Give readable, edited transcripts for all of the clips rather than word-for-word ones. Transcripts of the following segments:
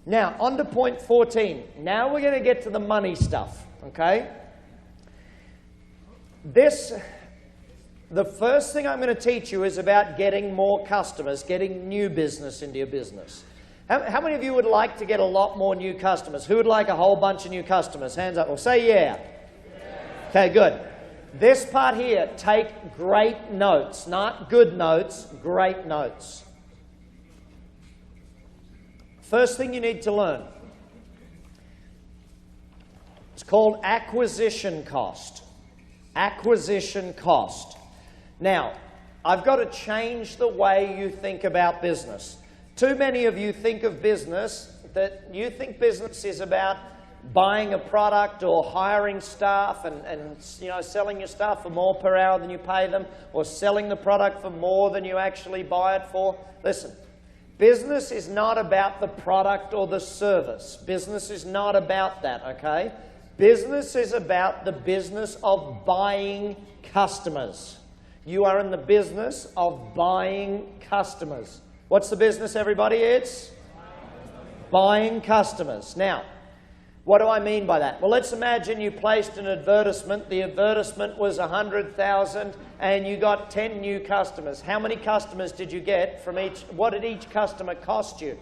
Now, on to point 14. Now we're going to get to the money stuff, okay? The first thing I'm going to teach you is about getting more customers, getting new business into your business. How many of you would like to get a lot more new customers? Who would like a whole bunch of new customers? Hands up. Well, say yeah. Okay, good. This part here, take great notes. Not good notes, great notes. First thing you need to learn. It's called acquisition cost. Acquisition cost. Now, I've got to change the way you think about business. Too many of you think of business that you think business is about buying a product or hiring staff and selling your stuff for more per hour than you pay them, or selling the product for more than you actually buy it for. Listen, business is not about the product or the service. Business is not about that, okay? Business is about the business of buying customers. You are in the business of buying customers. What's the business, everybody? It's buying customers. Now, what do I mean by that? Well, let's imagine you placed an advertisement. The advertisement was 100,000 and you got 10 new customers. How many customers did you get from each? What did each customer cost you?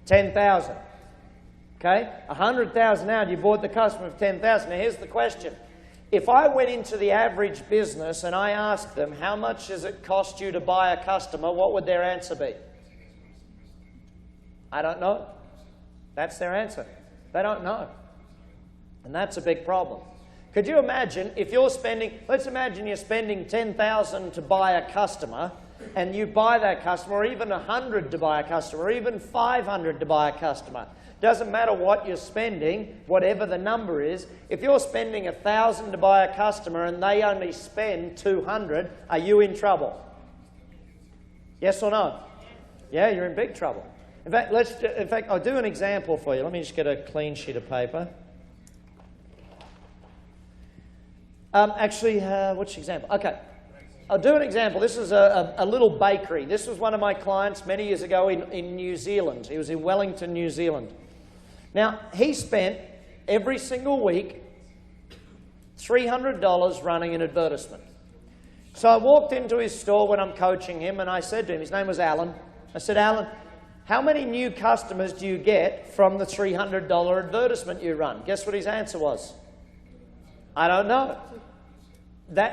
10,000. Okay? 100,000 out, you bought the customer for 10,000. Now, here's the question. If I went into the average business and I asked them, how much does it cost you to buy a customer, what would their answer be? I don't know. That's their answer. They don't know. And that's a big problem. Could you imagine if you're spending, let's imagine you're spending 10,000 to buy a customer, and you buy that customer, or even 100 to buy a customer, or even 500 to buy a customer. Doesn't matter what you're spending, whatever the number is. If you're spending 1,000 to buy a customer and they only spend 200, are you in trouble? Yes or no? Yeah, you're in big trouble. In fact, I'll do an example for you. Let me just get a clean sheet of paper. Which example? Okay. I'll do an example. This is a little bakery. This was one of my clients many years ago in New Zealand. He was in Wellington, New Zealand. Now, he spent every single week $300 running an advertisement. So I walked into his store when I'm coaching him, and I said to him, his name was Alan. I said, Alan, how many new customers do you get from the $300 advertisement you run? Guess what his answer was? I don't know.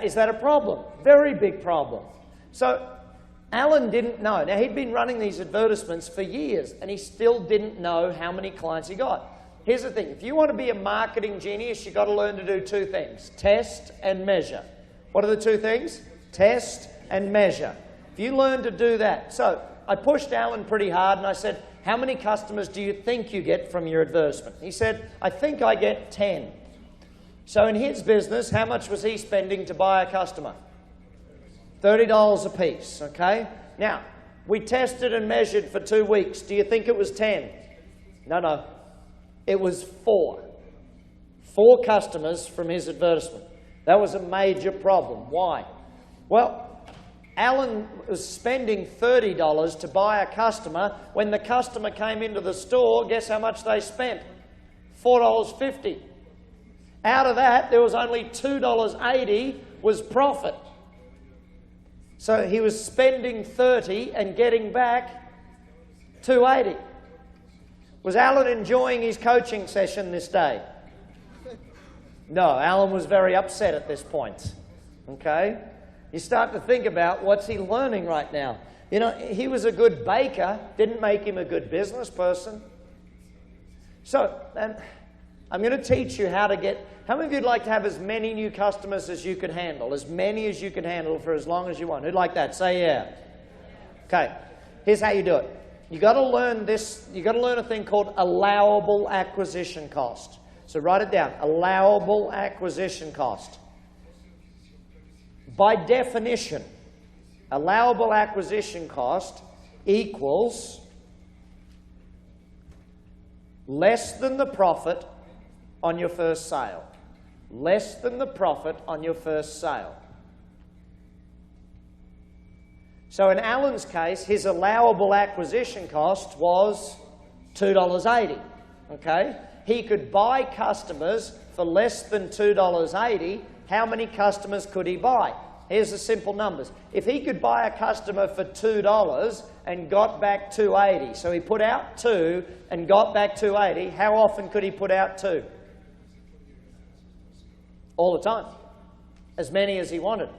Is that a problem? Very big problem. So Alan didn't know. Now, he'd been running these advertisements for years, and he still didn't know how many clients he got. Here's the thing. If you want to be a marketing genius, you've got to learn to do two things: test and measure. What are the two things? Test and measure. If you learn to do that. So I pushed Alan pretty hard, and I said, how many customers do you think you get from your advertisement? He said, I think I get 10. So in his business, how much was he spending to buy a customer? $30 a piece, okay? Now, we tested and measured for 2 weeks. Do you think it was 10? No. It was 4. 4 customers from his advertisement. That was a major problem. Why? Well, Alan was spending $30 to buy a customer. When the customer came into the store, guess how much they spent? $4.50. Out of that, there was only $2.80 was profit. So he was spending $30 and getting back $2.80. Was Alan enjoying his coaching session this day? No, Alan was very upset at this point. Okay? You start to think about what's he learning right now. You know, he was a good baker, didn't make him a good business person. So, I'm going to teach you how to get... How many of you would like to have as many new customers as you could handle? As many as you can handle for as long as you want. Who'd like that? Say yeah. Okay. Here's how you do it. You've got to learn this. You've got to learn a thing called allowable acquisition cost. So write it down. Allowable acquisition cost. By definition, allowable acquisition cost equals less than the profit on your first sale. Less than the profit on your first sale. So in Alan's case, his allowable acquisition cost was $2.80, okay? He could buy customers for less than $2.80. How many customers could he buy? Here's the simple numbers. If he could buy a customer for $2 and got back $2.80, so he put out 2 and got back $2.80, how often could he put out 2? All the time. As many as he wanted.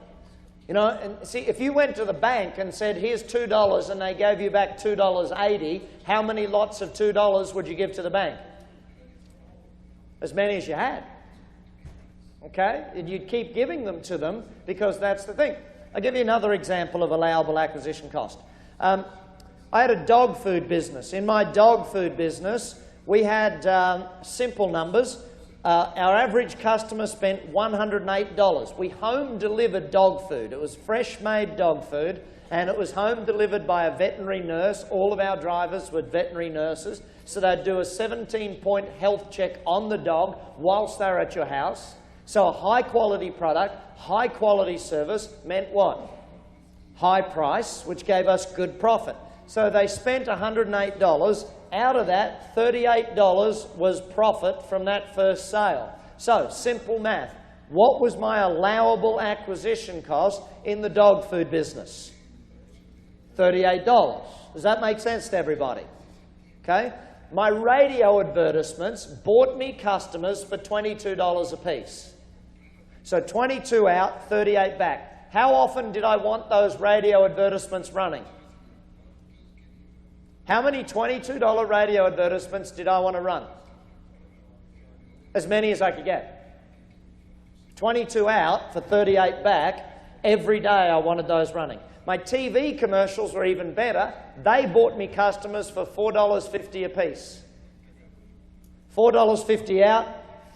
You know, and see, if you went to the bank and said, here's $2 and they gave you back $2.80, how many lots of $2 would you give to the bank? As many as you had. Okay? And you'd keep giving them to them because that's the thing. I'll give you another example of allowable acquisition cost. I had a dog food business. In my dog food business, we had simple numbers. Our average customer spent $108. We home-delivered dog food. It was fresh-made dog food, and it was home-delivered by a veterinary nurse. All of our drivers were veterinary nurses, so they'd do a 17-point health check on the dog whilst they were at your house. So a high-quality product, high-quality service meant what? High price, which gave us good profit. So they spent $108. Out of that, $38 was profit from that first sale. So, simple math. What was my allowable acquisition cost in the dog food business? $38. Does that make sense to everybody? Okay? My radio advertisements bought me customers for $22 a piece. So 22 out, 38 back. How often did I want those radio advertisements running? How many $22 radio advertisements did I want to run? As many as I could get. 22 out for 38 back. Every day I wanted those running. My TV commercials were even better. They bought me customers for $4.50 a piece. $4.50 out,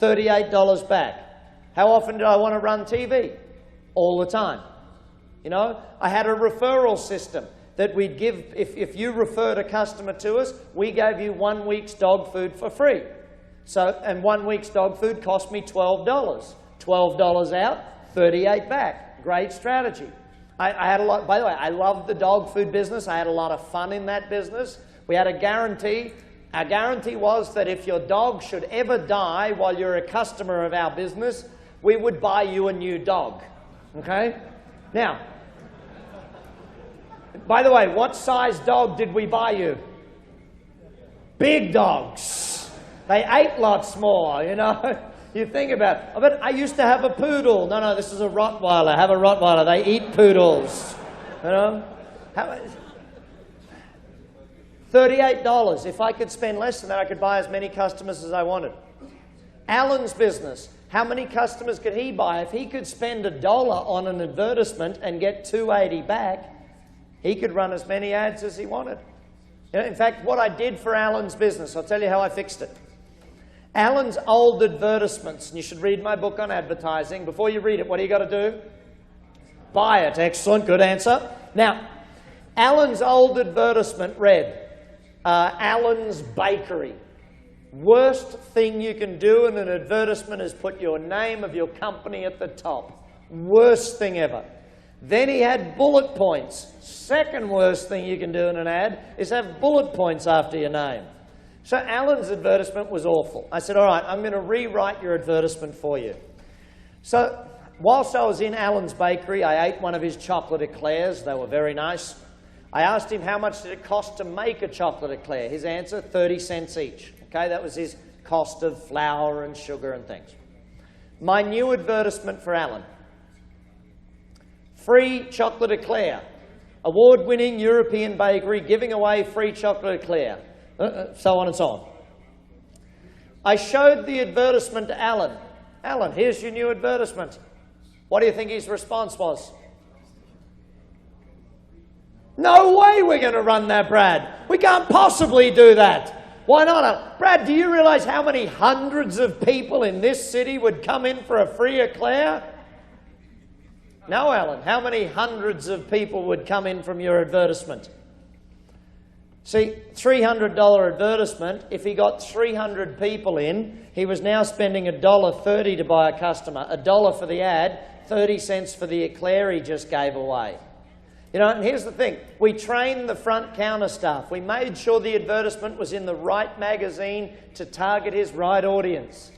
$38 back. How often did I want to run TV? All the time. You know, I had a referral system that we'd give, if you referred a customer to us, we gave you 1 week's dog food for free. So, and 1 week's dog food cost me $12. $12 out, 38 back. Great strategy. I had a lot, by the way, I loved the dog food business. I had a lot of fun in that business. We had a guarantee. Our guarantee was that if your dog should ever die while you're a customer of our business, we would buy you a new dog. Okay? Now, by the way, what size dog did we buy you? Big dogs. They ate lots more, you know. You think about it. But I used to have a poodle. No, this is a Rottweiler. I have a Rottweiler. They eat poodles. You know? $38. If I could spend less than that, I could buy as many customers as I wanted. Alan's business. How many customers could he buy? If he could spend $1 on an advertisement and get $2.80 back, he could run as many ads as he wanted. You know, in fact, what I did for Alan's business, I'll tell you how I fixed it. Alan's old advertisements, and you should read my book on advertising. Before you read it, what do you got to do? Buy it. Excellent, good answer. Now, Alan's old advertisement read, Alan's Bakery. Worst thing you can do in an advertisement is put your name of your company at the top. Worst thing ever. Then he had bullet points. Second worst thing you can do in an ad is have bullet points after your name. So Alan's advertisement was awful. I said, all right, I'm going to rewrite your advertisement for you. So whilst I was in Alan's Bakery, I ate one of his chocolate eclairs. They were very nice. I asked him how much did it cost to make a chocolate eclair. His answer, 30 cents each. Okay, that was his cost of flour and sugar and things. My new advertisement for Alan. Free chocolate eclair. Award-winning European bakery giving away free chocolate eclair. So on and so on. I showed the advertisement to Alan. Alan, here's your new advertisement. What do you think his response was? No way we're going to run that, Brad. We can't possibly do that. Why not? Brad, do you realize how many hundreds of people in this city would come in for a free eclair? No, Alan. How many hundreds of people would come in from your advertisement? See, $300 advertisement, if he got 300 people in, he was now spending $1.30 to buy a customer, $1 for the ad, 30 cents for the eclair he just gave away. You know, and here's the thing. We trained the front counter staff. We made sure the advertisement was in the right magazine to target his right audience.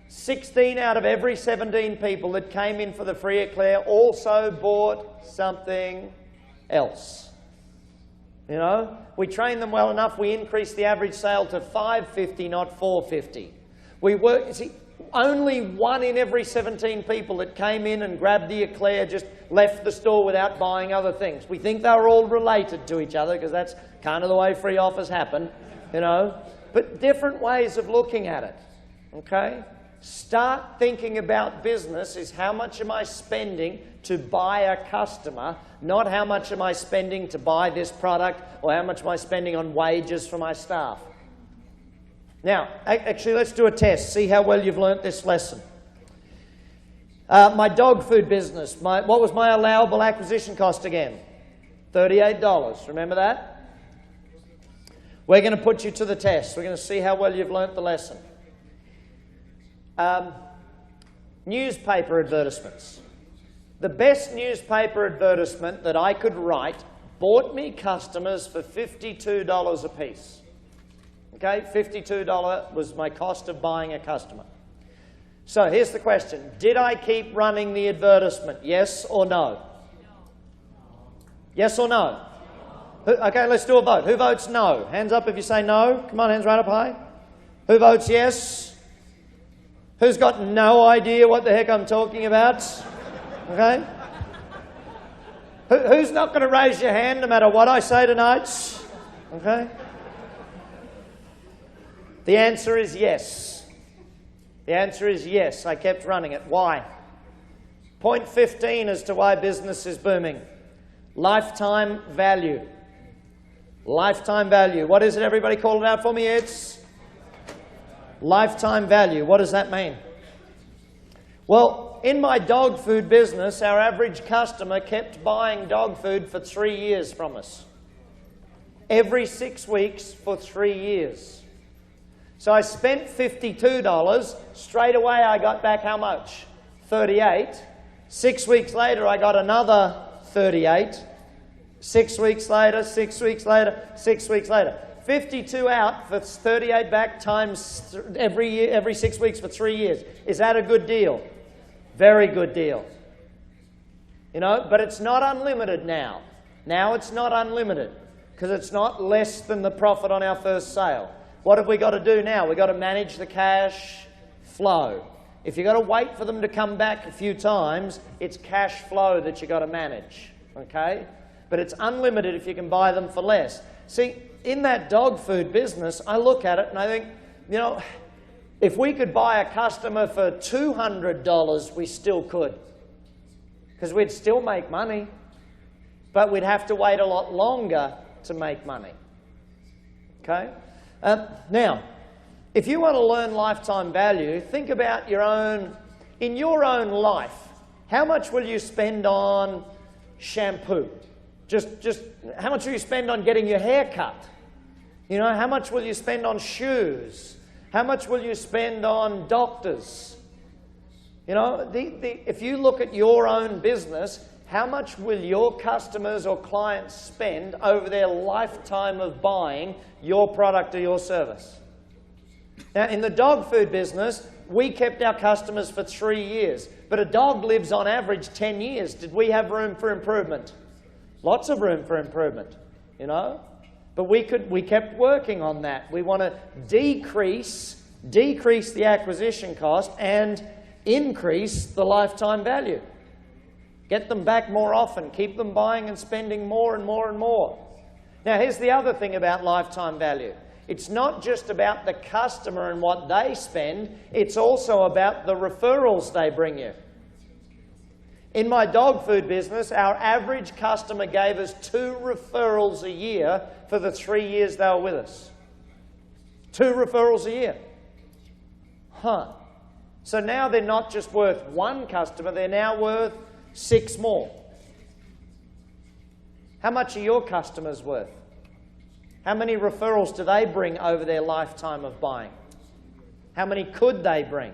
16 out of every 17 people that came in for the free eclair also bought something else. You know, we trained them well enough, we increased the average sale to $5.50, not $4.50. Only 1 in every 17 people that came in and grabbed the eclair just left the store without buying other things. We think they're all related to each other because that's kind of the way free offers happen, you know. But different ways of looking at it, okay? Start thinking about business is how much am I spending to buy a customer, not how much am I spending to buy this product or how much am I spending on wages for my staff. Now, actually, let's do a test. See how well you've learnt this lesson. My dog food business, what was my allowable acquisition cost again? $38. Remember that? We're going to put you to the test. We're going to see how well you've learnt the lesson. Newspaper advertisements. The best newspaper advertisement that I could write bought me customers for $52 a piece. Okay, $52 was my cost of buying a customer. So here's the question. Did I keep running the advertisement? Yes or no? Yes or no? Okay, let's do a vote. Who votes no? Hands up if you say no. Come on, hands right up high. Who votes yes? Who's got no idea what the heck I'm talking about? Okay? Who's not going to raise your hand no matter what I say tonight? Okay? The answer is yes. The answer is yes. I kept running it. Why? Point 15 as to why business is booming. Lifetime value. Lifetime value. What is it? Everybody call it out for me. It's lifetime value. What does that mean? Well, in my dog food business, our average customer kept buying dog food for 3 years from us. Every 6 weeks for 3 years. So I spent $52. Straight away I got back how much? $38. 6 weeks later I got another $38. 6 weeks later, 6 weeks later, 6 weeks later. 52 out for 38 back times every 6 weeks for 3 years. Is that a good deal? Very good deal. You know, but it's not unlimited now. Now it's not unlimited because it's not less than the profit on our first sale. What have we got to do now? We've got to manage the cash flow. If you've got to wait for them to come back a few times, it's cash flow that you've got to manage, okay? But it's unlimited if you can buy them for less. See, in that dog food business, I look at it and I think, you know, if we could buy a customer for $200, we still could. Because we'd still make money, but we'd have to wait a lot longer to make money, okay? Now, if you want to learn lifetime value, think about in your own life, how much will you spend on shampoo? Just how much will you spend on getting your hair cut? You know, how much will you spend on shoes? How much will you spend on doctors? You know, if you look at your own business, how much will your customers or clients spend over their lifetime of buying your product or your service? Now, in the dog food business, we kept our customers for 3 years, but a dog lives on average 10 years. Did we have room for improvement? Lots of room for improvement, you know? But we kept working on that. We want to decrease the acquisition cost and increase the lifetime value. Get them back more often. Keep them buying and spending more and more and more. Now, here's the other thing about lifetime value. It's not just about the customer and what they spend. It's also about the referrals they bring you. In my dog food business, our average customer gave us 2 referrals a year for the 3 years they were with us. 2 referrals a year. Huh. So now they're not just worth 1 customer, they're now worth 6 more. How much are your customers worth? How many referrals do they bring over their lifetime of buying? How many could they bring?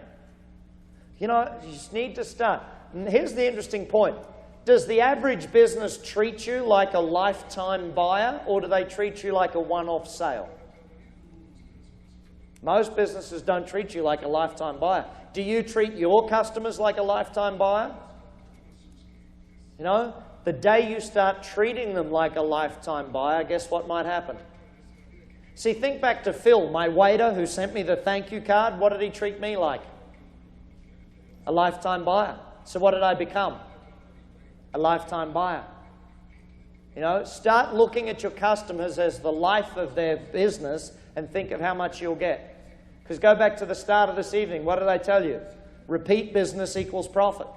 You know, you just need to start. And here's the interesting point. Does the average business treat you like a lifetime buyer, or do they treat you like a one-off sale? Most businesses don't treat you like a lifetime buyer. Do you treat your customers like a lifetime buyer? You know, the day you start treating them like a lifetime buyer, guess what might happen? See, think back to Phil, my waiter who sent me the thank you card. What did he treat me like? A lifetime buyer. So what did I become? A lifetime buyer. You know, start looking at your customers as the life of their business and think of how much you'll get. Because go back to the start of this evening. What did I tell you? Repeat business equals profit.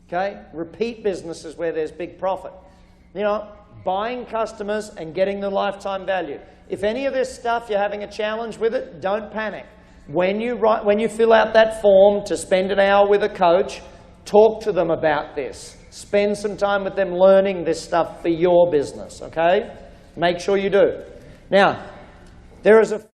Okay? Repeat business is where there's big profit. You know, buying customers and getting the lifetime value. If any of this stuff you're having a challenge with it, don't panic. When you fill out that form to spend an hour with a coach, talk to them about this. Spend some time with them learning this stuff for your business, okay? Make sure you do. Now, there is a